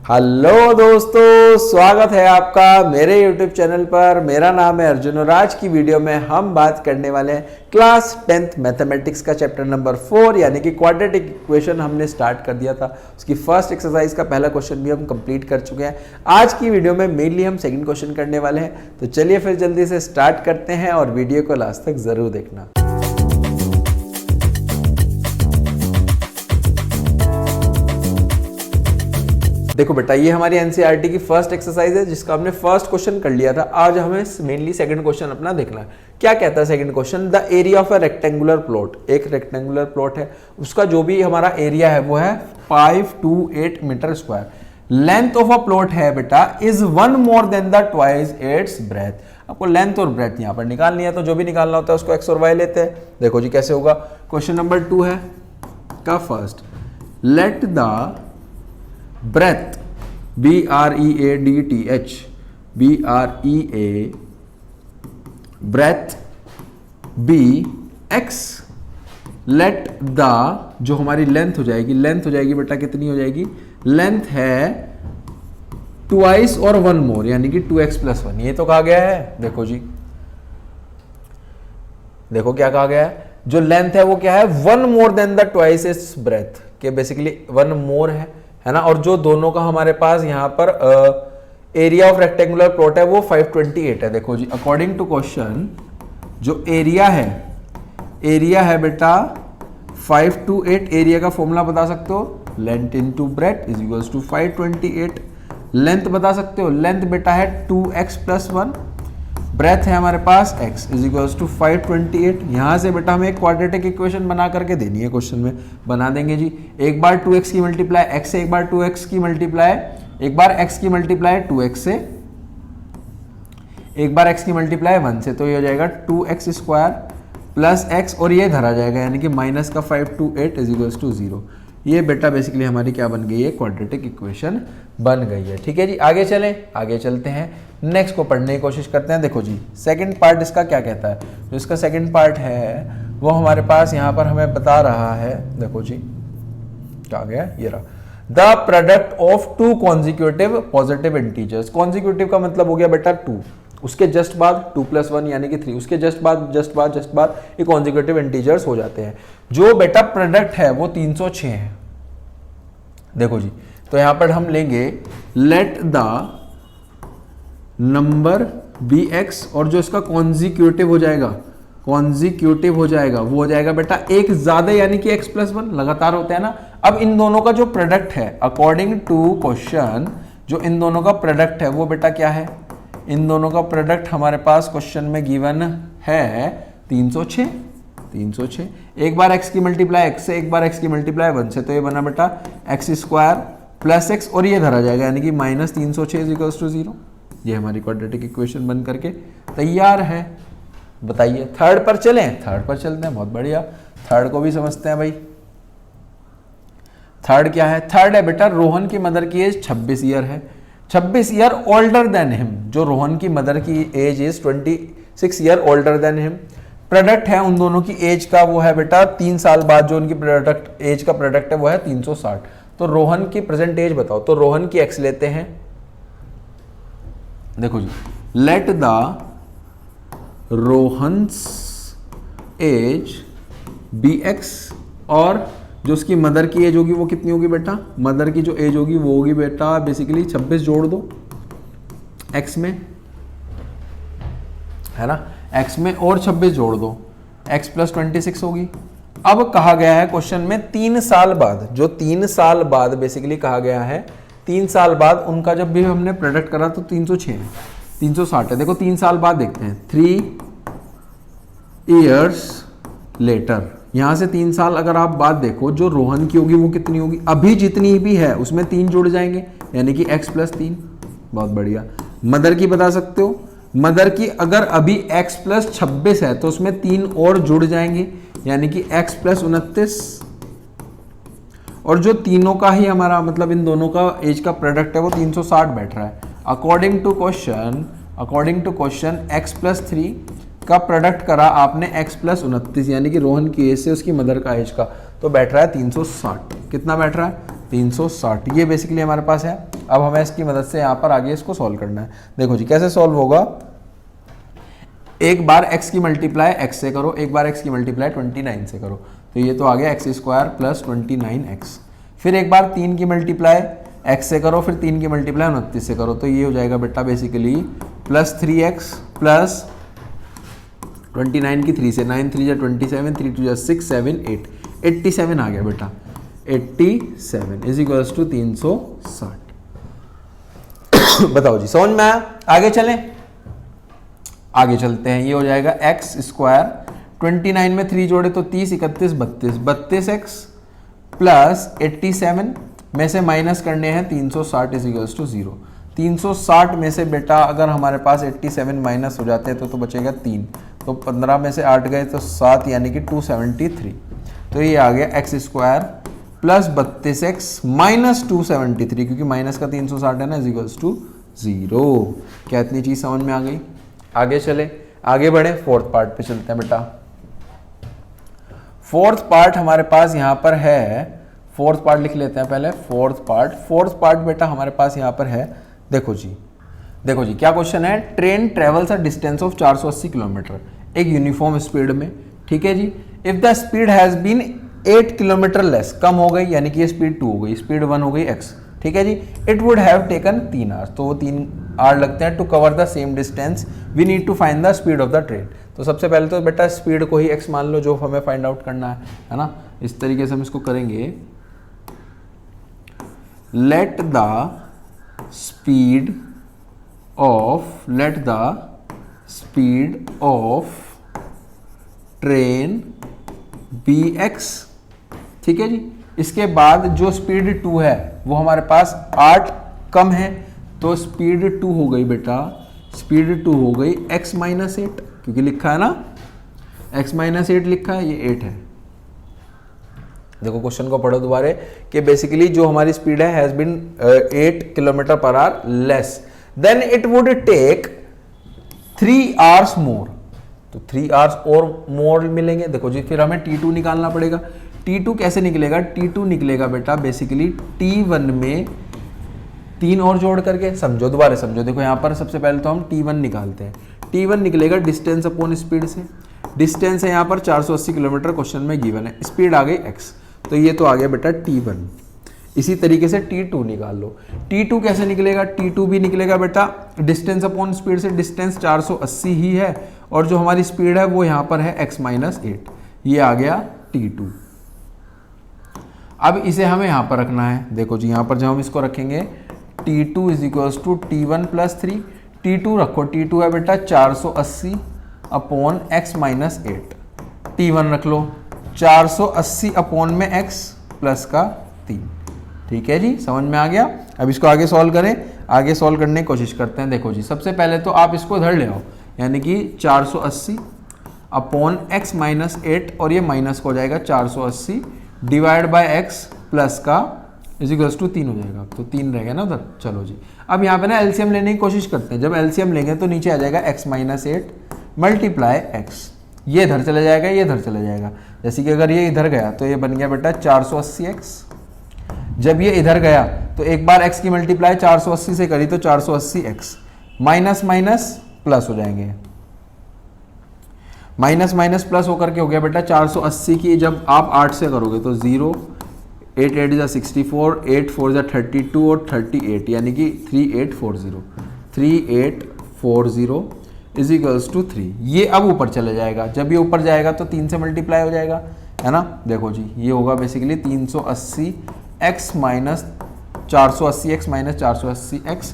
Hello दोस्तों, स्वागत है आपका मेरे YouTube चैनल पर। मेरा नाम है अर्जुन और आज की वीडियो में हम बात करने वाले हैं क्लास 10th मैथमेटिक्स का चैप्टर नंबर 4 यानी कि क्वाड्रेटिक इक्वेशन हमने स्टार्ट कर दिया था। उसकी फर्स्ट एक्सरसाइज का पहला क्वेश्चन भी हम कंप्लीट कर चुके हैं। आज की वीडियो में मेनली हम सेकंड क्वेश्चन करने वाले हैं, तो चलिए फिर जल्दी से स्टार्ट करते हैं और वीडियो को लास्ट तक जरूर देखना। देखो बेटा, ये हमारी एनसीईआरटी की फर्स्ट एक्सरसाइज है जिसका हमने फर्स्ट क्वेश्चन कर लिया था। आज हमें मेनली सेकंड क्वेश्चन अपना देखना है। क्या कहता है second question? The area of a rectangular plot. एक रेक्टेंगुलर प्लॉट है, उसका जो भी हमारा एरिया है वो है 528 metre square. Length of a plot है बेटा is 1 more than the twice its breadth. आपको लेंथ और ब्रेथ यहाँ पर निकालनी है, तो जो भी निकालना होता है उसको एक्स और वाई लेते हैं। देखो जी कैसे होगा। क्वेश्चन नंबर 2 है का first, let the breadth BREADTH breadth B X। let the जो हमारी लेंथ हो जाएगी बेटा कितनी हो जाएगी? लेंथ है ट्वाइस और 1 मोर यानी कि 2x + 1। ये तो कहा गया है। देखो जी, देखो क्या कहा गया है। जो लेंथ है वो क्या है? 1 more than the twice its breath, के बेसिकली 1 मोर है ना। और जो दोनों का हमारे पास यहाँ पर एरिया ऑफ रेक्टेंगुलर प्लॉट है वो 528 है। देखो जी, अकॉर्डिंग टू क्वेश्चन जो एरिया है बेटा 528। एरिया का फॉर्मूला बता सकते हो, length into breadth is equals to 528। Length बता सकते हो, लेंथ बेटा है 2x + 1, ब्रेथ है हमारे पास x इज इक्वल्स टू 528। यहां से बेटा हमें एक क्वाड्रेटिक इक्वेशन बना करके देनी है। क्वेश्चन में बना देंगे जी। एक बार 2x की मल्टीप्लाई x से, एक बार 2x की मल्टीप्लाई, एक बार x की मल्टीप्लाई 2x से, एक बार x की मल्टीप्लाई 1 से, तो ये हो जाएगा 2x स्क्वायर प्लस x और ये धरा जाएगा यानी कि माइनस का 528 इज इक्वल्स टू 0। ये बेटा बेसिकली हमारी क्या बन गई है? क्वाड्रेटिक इक्वेशन बन गई है। ठीक है जी, आगे चलते हैं, नेक्स्ट को पढ़ने की कोशिश करते हैं। देखो जी, सेकंड पार्ट इसका क्या कहता है। जो इसका सेकंड पार्ट है वो हमारे पास यहाँ पर हमें बता रहा है। देखो जी क्या गया, ये रहा, the product of 2 consecutive positive integers. Consecutive का मतलब हो गया बेटा 2, उसके जस्ट बाद 2 + 1 यानी कि 3, उसके जस्ट बाद ये कॉन्जिक्यूटिव इंटीजर्स हो जाते हैं। जो बेटा प्रोडक्ट है वो 306 है। देखो जी, तो यहां पर हम लेंगे लेट द नंबर bx और जो इसका कॉन्जिक्यूटिव हो जाएगा वो हो जाएगा बेटा एक ज्यादा यानी कि x + 1 लगातार होता है ना। अब इन दोनों का जो प्रोडक्ट है अकॉर्डिंग टू क्वेश्चन, जो इन दोनों का प्रोडक्ट है वो बेटा क्या है? इन दोनों का प्रोडक्ट हमारे पास क्वेश्चन में गिवन है 306। एक बार x की मल्टीप्लाई x से, एक बार x की मल्टीप्लाई 1 से, तो ये बना बेटा x² + x और ये धरा जाएगा यानी कि -306 = 0। ये हमारी क्वाड्रेटिक इक्वेशन बन करके तैयार है। बताइए थर्ड पर चलते हैं। बहुत बढ़िया, थर्ड को भी समझते हैं भाई। थर्ड क्या है? थर्ड है बेटा रोहन की मदर की एज 26 ईयर है। 26 ईयर ओल्डर देन हिम। जो रोहन की मदर की age is 26 year older than him. Product है उन दोनों की एज का वो है बेटा 3 साल बाद जो उनकी एज का प्रोडक्ट है वो है 360। तो रोहन की प्रेजेंट एज बताओ, तो रोहन की एक्स लेते हैं। देखो जी, let the Rohan's age bx और जो उसकी मदर की एज होगी वो कितनी होगी बेटा? मदर की जो एज होगी वो होगी बेटा बेसिकली 26 जोड़ दो x में, है ना, x में और 26 जोड़ दो, x + 26 होगी। अब कहा गया है क्वेश्चन में 3 साल बाद, जो 3 साल बाद बेसिकली कहा गया है 3 साल बाद उनका जब भी हमने प्रोडक्ट करा तो 306 है, 360 है। देखो 3 साल बाद देखते हैं, 3 years लेटर। यहां से 3 साल अगर आप बात देखो, जो रोहन की होगी वो कितनी होगी? अभी जितनी भी है उसमें 3 जुड़ जाएंगे यानी कि x + 3। बहुत बढ़िया। मदर की बता सकते हो, मदर की अगर अभी x + 26 है तो उसमें 3 और जुड़ जाएंगे यानी कि x + 29। और जो तीनों का ही हमारा मतलब इन दोनों का एज का प्रोडक्ट है वो 360 बैठ रहा है। अकॉर्डिंग टू क्वेश्चन x + 3 का प्रोडक्ट करा आपने x + 29 यानी कि रोहन की एज से उसकी मदर का एज का, तो बैठ रहा है 360। कितना बैठ रहा है? 360, ये बेसिकली हमारे पास है। अब हमें इसकी मदद से यहाँ पर आगे इसको सॉल्व करना है। देखो जी कैसे सॉल्व होगा, एक बार x की मल्टीप्लाई x से करो, एक बार x की मल्टीप्लाई 29 से करो, तो ये तो आ गया x स्क्वायर प्लस 29x। फिर एक बार 3 की मल्टीप्लाई x से करो, फिर 3 की मल्टीप्लाई 29 से करो, तो ये हो जाएगा बेटा बेसिकली प्लस 3x प्लस 29 की 3 से, 9 3 जा 27, 3 2 जा 6 7 8, 87 आ गया बेटा, 87 इज इक्वल्स टू 360। बताओ जी समझ में आया? आगे चलें, आगे चलते हैं। ये हो जाएगा एक्स स्क्वायर, 29 में 3 जोड़े तो 30 31 32, 32x प्लस 87 में से माइनस करने हैं 360 इज इक्वल्स टू 0। 360 में से बेटा अगर हमारे पास 87 माइनस हो जाते हैं तो बचेगा 3, तो 15 में से 8 गए तो 7 यानी कि 273। तो ये आ गया x square plus 32x minus 273, क्योंकि माइनस का 360 है ना, इज इक्वल्स टू 0। क्या इतनी चीज समझ में आ गई? आगे चले, आगे बढ़े, फोर्थ पार्ट पे चलते हैं बेटा। फोर्थ पार्ट हमारे पास यहां पर है, फोर्थ पार्ट लिख लेते हैं पहले। फोर्थ पार्ट बेटा हमारे पास यहां पर है। देखो जी क्या क्वेश्चन है, train travels a distance of 480 kilometre एक यूनिफॉर्म स्पीड में, ठीक है जी। If the speed has been 8 kilometre less, कम हो गई यानी कि ये स्पीड 2 हो गई, स्पीड 1 हो गई x, ठीक है जी। It would have taken 3 hours, तो वो 3 आवर लगते हैं to cover the same distance, we need to find the speed of the train. तो सबसे पहले तो बेटा स्पीड को ही x मान लो जो हमें फाइंड आउट करना है ना। इस तरीके से हम इसको करेंगे, let the speed of train be x, ठीक है जी। इसके बाद जो स्पीड 2 है वो हमारे पास 8 कम है, तो स्पीड 2 हो गई बेटा, स्पीड 2 हो गई x माइनस 8, क्योंकि लिखा है ना x माइनस 8 लिखा है, ये 8 है। देखो क्वेश्चन को पढ़ो दोबारा कि बेसिकली जो हमारी स्पीड है has been 8 kilometre per hour less, then it would take 3 hours more, तो 3 आवर्स और मोर मिलेंगे। देखो जी फिर हमें T2 निकालना पड़ेगा। T2 कैसे निकलेगा? T2 निकलेगा बेटा बेसिकली T1 में 3 और जोड़ करके, समझो दोबारा समझो। देखो यहाँ पर सबसे पहले तो हम T1 निकालते हैं। T1 निकलेगा डिस्टेंस अपॉन स्पीड से, डिस्टेंस है यहाँ पर 480 किलोमीटर क्वेश्चन में गिवन है, स्पीड आ गई x, तो ये तो आ गया बेटा T1। इसी तरीके से T2 निकाल लो। T2 कैसे निकलेगा? T2 भी निकलेगा बेटा डिस्टेंस अपॉन स्पीड से, डिस्टेंस 480 ही है और जो हमारी स्पीड है वो यहाँ पर है x माइनस 8, ये आ गया T2। अब इसे हमें यहाँ पर रखना है। देखो जी यहाँ पर जब हम इसको रखेंगे T2 is equals to T1 plus 3, T2 रखो, T2 है बेटा 480 अपॉन x माइनस 8, T1 रख लो 480 अपॉन में x प्लस का 3, ठीक है जी, समझ में आ गया। अब इसको आगे सॉल्व करें, आगे सॉल्व करने की कोशिश करते हैं। देखो जी सबसे पहले तो आप इसको इधर ले आओ, यानी कि 480 अपॉन x माइनस 8 और ये माइनस को हो जाएगा 480 डिवाइड बाय x प्लस का इज इक्वल्स टू 3 हो जाएगा, तो 3 रहेगा ना उधर। चलो जी अब यहाँ पे ना एलसीएम लेने की कोशिश करते हैं। जब एलसीएम लेंगे तो नीचे आ जाएगा x माइनस 8 मल्टीप्लाई x, ये इधर चला जाएगा, ये इधर चला जाएगा। जैसे कि अगर ये इधर गया तो ये बन गया बेटा 480x, जब ये इधर गया तो एक बार x की मल्टीप्लाई 480 से करी तो 480x, माइनस माइनस प्लस हो जाएंगे, माइनस माइनस प्लस होकर के हो गया बेटा 480 की जब आप 8 से करोगे तो 0, 8 8 जा 64, 8 4 जा 32 और 38 यानी कि 3840 इज इक्वल्स टू 3। ये अब ऊपर चले जाएगा, जब ये ऊपर जाएगा तो 3 से मल्टीप्लाई हो जाएगा, है ना। देखो जी ये होगा basically 380x minus 480x minus 480x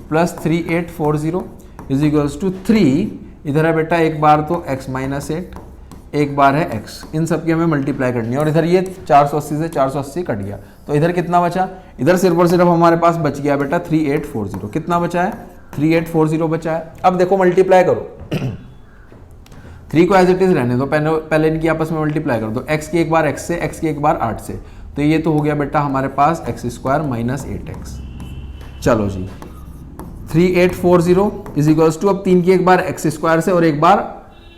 plus 3840 is equals to 3। इधर है बेटा एक बार तो x माइनस 8, एक बार है x, इन सब की हमें मल्टीप्लाई करनी है और इधर ये 480 से 480 कट गया, तो इधर कितना बचा? इधर सिर्फ और सिर्फ हमारे पास बच गया बेटा 3840। कितना बचा है? 3840 बचा है। अब देखो मल्टीप्लाई करो 3 को एज इट इज रहने दो, पहले इनकी आपस में मल्टीप्लाई कर दो, x की एक बार x से, x की एक बार 8 से, तो ये तो हो गया बेटा हमारे पास x स्क्वायर माइनस 8x। चलो जी 3840 इज इक्वल्स टू, अब 3 की एक बार x स्क्वायर से और एक बार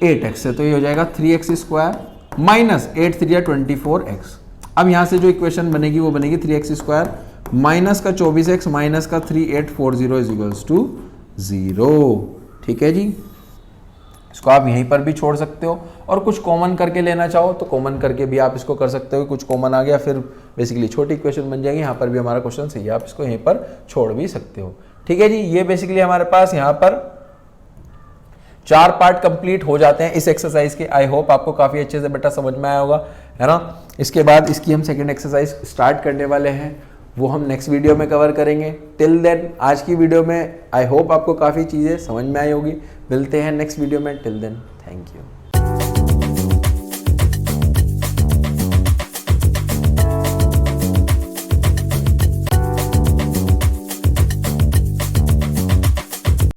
8x से, तो ये हो जाएगा 3x स्क्वायर माइनस 8 3 24x। अब यहाँ से जो इक्वेशन बनेगी वो बनेगी 3x स्क्वायर माइनस का 24x माइनस का 3840 इज इक्वल्स टू 0। ठीक है जी, इसको आप यहीं पर भी छोड़ सकते हो और कुछ कॉमन करके लेना चाहो तो कॉमन करके भी आप इसको कर सकते हो। कुछ कॉमन आ गया फिर बेसिकली छोटी इक्वेशन बन जाएगी। यहाँ पर भी हमारा क्वेश्चन सही है, आप इसको यहीं पर छोड़ भी सकते हो। ठीक है जी, ये बेसिकली हमारे पास यहाँ पर 4 पार्ट कंप्लीट हो जाते हैं इस एक्सरसाइज के। आई होप आपको काफी अच्छे से बेटा समझ में आया होगा, है ना। इसके बाद इसकी हम सेकंड एक्सरसाइज स्टार्ट करने वाले हैं, वो हम नेक्स्ट वीडियो में कवर करेंगे। टिल देन आज की वीडियो में आई होप आपको काफ़ी चीज़ें समझ में आई होगी। मिलते हैं नेक्स्ट वीडियो में, टिल देन थैंक यू।